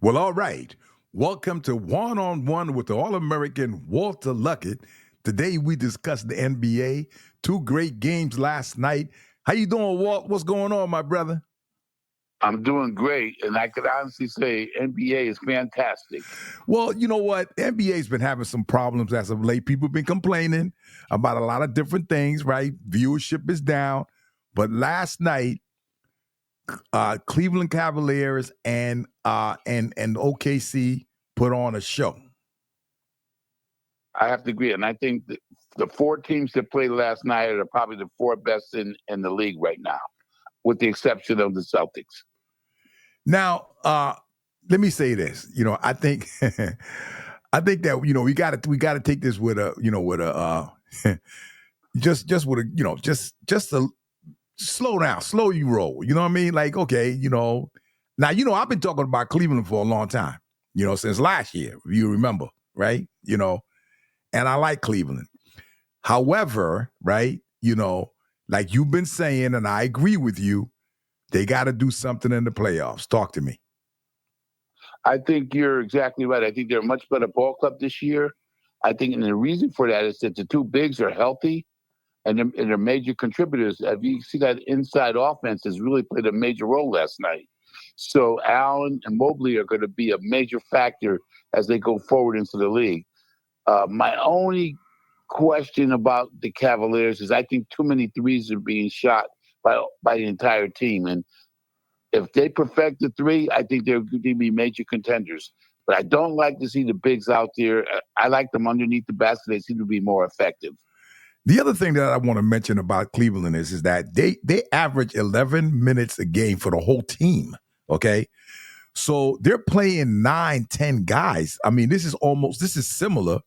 Well, all right. Welcome to One on One with the All-American Walter Luckett. Today we discuss the NBA. Two great games last night. How you doing, Walt? What's going on, my brother? I'm doing great, and I could honestly say NBA is fantastic. Well, you know what? The NBA's been having some problems as of late. People have been complaining about a lot of different things, right? Viewership is down. But last night, Cleveland Cavaliers and OKC put on a show. I have to agree, and I think the four teams that played last night are probably the four best in the league right now, with the exception of the Celtics. Now, let me say this. I think I think that we gotta take this with a just with a just a slow down, slow you roll. You know what I mean? Like, okay, now I've been talking about Cleveland for a long time, since last year, if you remember, right? And I like Cleveland. However, right, like you've been saying, and I agree with you, they got to do something in the playoffs. Talk to me. I think you're exactly right. I think they're a much better ball club this year. I think, and the reason for that is that the two bigs are healthy, and they're major contributors. If you see that inside offense has really played a major role last night. So Allen and Mobley are going to be a major factor as they go forward into the league. My only question about the Cavaliers is I think too many threes are being shot by the entire team, and if they perfect the three, I think they're going to be major contenders. But I don't like to see the bigs out there. I like them underneath the basket. They seem to be more effective. The other thing that I want to mention about Cleveland is that they average 11 minutes a game for the whole team. Okay. So they're playing 9, 10 guys. I mean, this is similar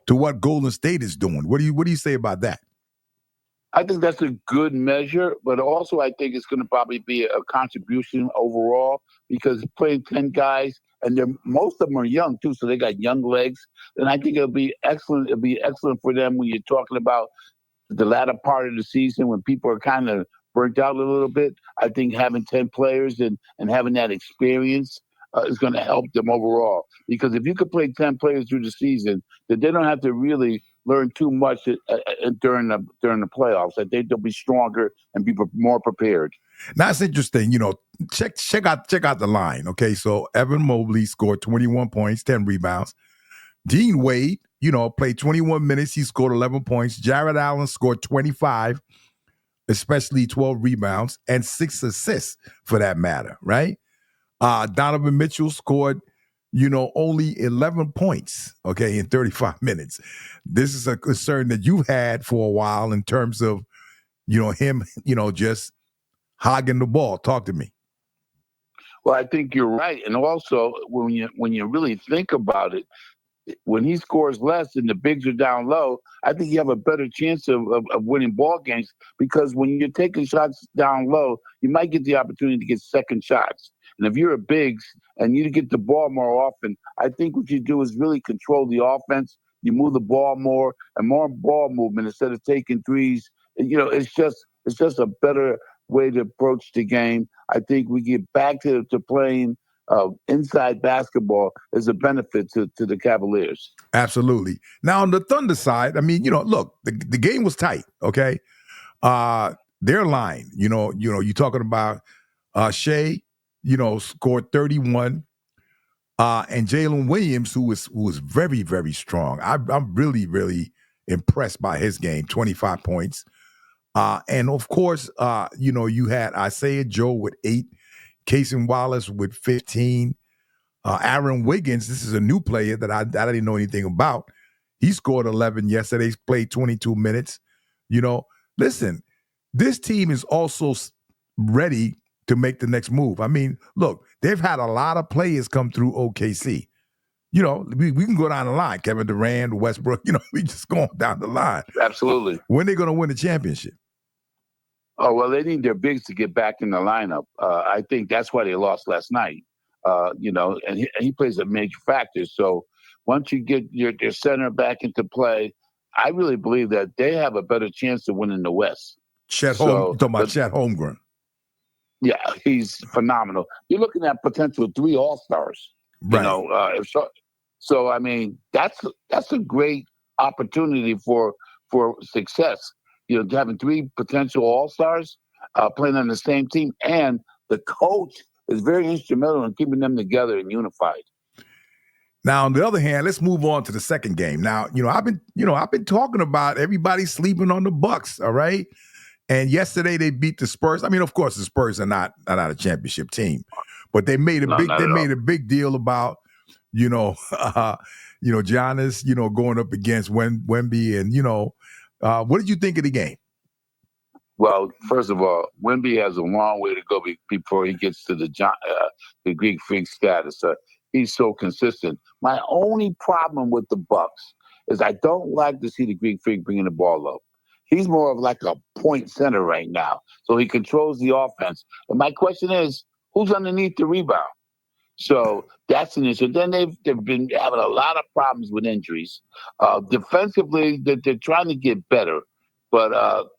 to what Golden State is doing. What do you say about that? I think that's a good measure, but also I think it's going to probably be a contribution overall because playing 10 guys, and most of them are young too, so they got young legs. And I think it'll be excellent. It'll be excellent for them when you're talking about the latter part of the season when people are kind of burnt out a little bit. I think having 10 players and having that experience is going to help them overall. Because if you could play 10 players through the season, then they don't have to really learn too much during the playoffs. I think they'll be stronger and be more prepared. Now it's interesting, check out the line. Okay, so Evan Mobley scored 21 points, 10 rebounds. Dean Wade, played 21 minutes. He scored 11 points. Jared Allen scored 25, especially 12 rebounds and 6 assists for that matter, right? Donovan Mitchell scored, only 11 points, okay, in 35 minutes. This is a concern that you've had for a while in terms of, him, just hogging the ball. Talk to me. Well, I think you're right. And also, when you really think about it, when he scores less and the bigs are down low, I think you have a better chance of winning ball games because when you're taking shots down low, you might get the opportunity to get second shots. And if you're a bigs and you get the ball more often, I think what you do is really control the offense. You move the ball more and more ball movement instead of taking threes. It's just a better way to approach the game. I think we get back to playing inside basketball is a benefit to the Cavaliers. Absolutely. Now on the Thunder side, I mean, look, the game was tight. Okay, their line, you're talking about Shea, scored 31, and Jalen Williams, who was very very strong. I'm really really impressed by his game, 25 points, and of course, you had Isaiah Joe with 8, Casey Wallace with 15. Aaron Wiggins, this is a new player that I didn't know anything about. He scored 11 yesterday. He's played 22 minutes. Listen, this team is also ready to make the next move. I mean, look, they've had a lot of players come through OKC. We can go down the line. Kevin Durant, Westbrook, we just going down the line. Absolutely. When they going to win the championship? Oh, well, they need their bigs to get back in the lineup. I think that's why they lost last night. And he plays a major factor. So once you get your center back into play, I really believe that they have a better chance of winning the West. You're talking about Chet Holmgren. Yeah, he's phenomenal. You're looking at potential 3 All-Stars. Right. If so, I mean, that's a great opportunity for success. Having three potential all stars playing on the same team, and the coach is very instrumental in keeping them together and unified. Now, on the other hand, let's move on to the second game. Now, I've been talking about everybody sleeping on the Bucks. All right. And yesterday they beat the Spurs. I mean, of course, the Spurs are not a championship team, but they made a No, not at all. big deal about Giannis, going up against Wemby, and what did you think of the game? Well, first of all, Wemby has a long way to go before he gets to the Greek freak status. He's so consistent. My only problem with the Bucks is I don't like to see the Greek freak bringing the ball up. He's more of like a point center right now, so he controls the offense. And my question is, who's underneath the rebound? So that's an issue. Then they've been having a lot of problems with injuries. Defensively, they're trying to get better, but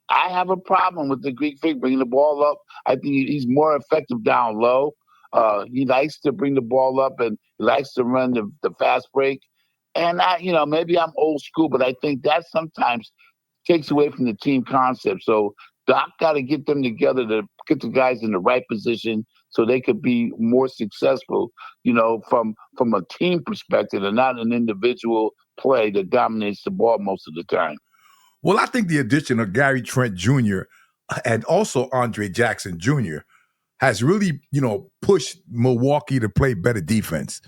I have a problem with the Greek freak bringing the ball up. I think he's more effective down low. He likes to bring the ball up and he likes to run the fast break. And maybe I'm old school, but I think that sometimes takes away from the team concept. So Doc got to get them together to get the guys in the right position so they could be more successful, from a team perspective and not an individual play that dominates the ball most of the time. Well, I think the addition of Gary Trent Jr. and also Andre Jackson Jr. has really, pushed Milwaukee to play better defense.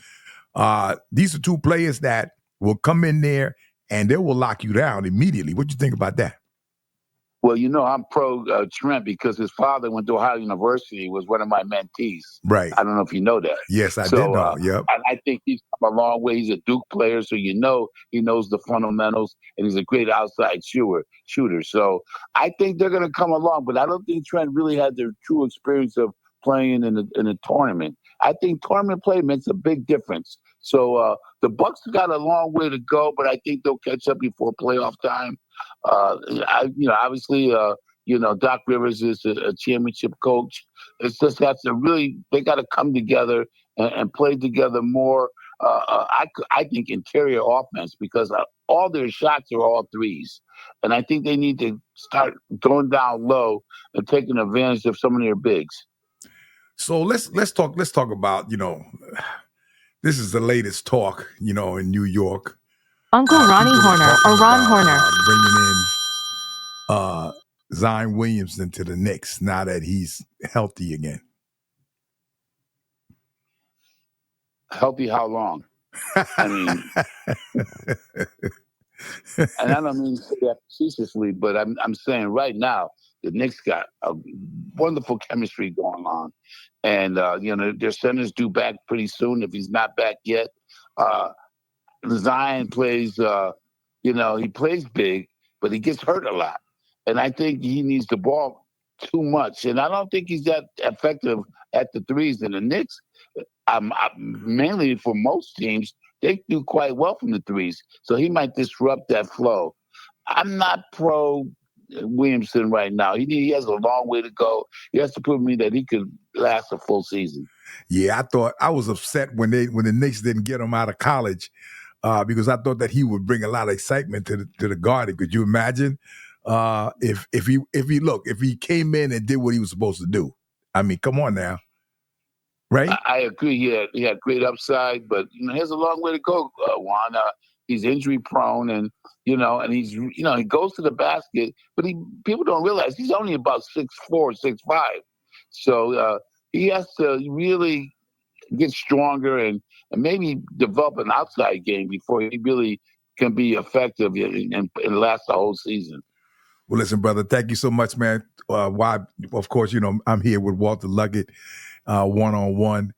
These are two players that will come in there and they will lock you down immediately. What do you think about that? Well, I'm pro Trent because his father went to Ohio University, was one of my mentees. Right. I don't know if you know that. Yes, I did know. Yep. I think he's come a long way. He's a Duke player, so he knows the fundamentals, and he's a great outside shooter. So I think they're going to come along, but I don't think Trent really had the true experience of playing in a tournament. I think tournament play makes a big difference. So the Bucks got a long way to go, but I think they'll catch up before playoff time. Obviously, Doc Rivers is a championship coach. It's just they got to come together and play together more. I think interior offense because all their shots are all threes, and I think they need to start going down low and taking advantage of some of their bigs. So let's talk about this is the latest talk in New York. Uncle Ronnie Horner or Ron Horner bringing in Zion Williamson to the Knicks now that he's healthy again. Healthy how long? I mean, and I don't mean to say that facetiously, but I'm saying right now the Knicks got a wonderful chemistry going on, and their center's due back pretty soon if he's not back yet. Zion plays, he plays big, but he gets hurt a lot. And I think he needs the ball too much. And I don't think he's that effective at the threes. And the Knicks, mainly for most teams, they do quite well from the threes. So he might disrupt that flow. I'm not pro Williamson right now. He has a long way to go. He has to prove to me that he could last a full season. Yeah, I was upset when the Knicks didn't get him out of college. Because I thought that he would bring a lot of excitement to the Garden. Could you imagine if he came in and did what he was supposed to do? I mean, come on now, right? I agree. He had great upside, but he has a long way to go, Juan. He's injury prone, and and he's he goes to the basket, but people don't realize he's only about 6'4", 6'5". So he has to really get stronger and maybe develop an outside game before he really can be effective and last the whole season. Well, listen, brother, thank you so much, man. Of course, I'm here with Walter Luckett, one-on-one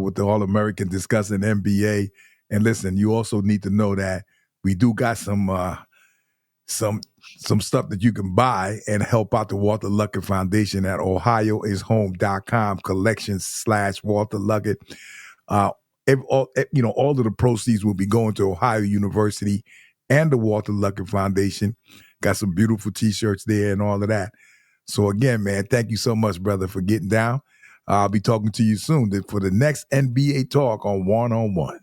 with the All-American discussing NBA. And listen, you also need to know that we do got some stuff that you can buy and help out the Walter Luckett Foundation at ohioishome.com collections/Walter Luckett. All of the proceeds will be going to Ohio University and the Walter Luckett Foundation. Got some beautiful T-shirts there and all of that. So again, man, thank you so much, brother, for getting down. I'll be talking to you soon for the next NBA talk on One on One.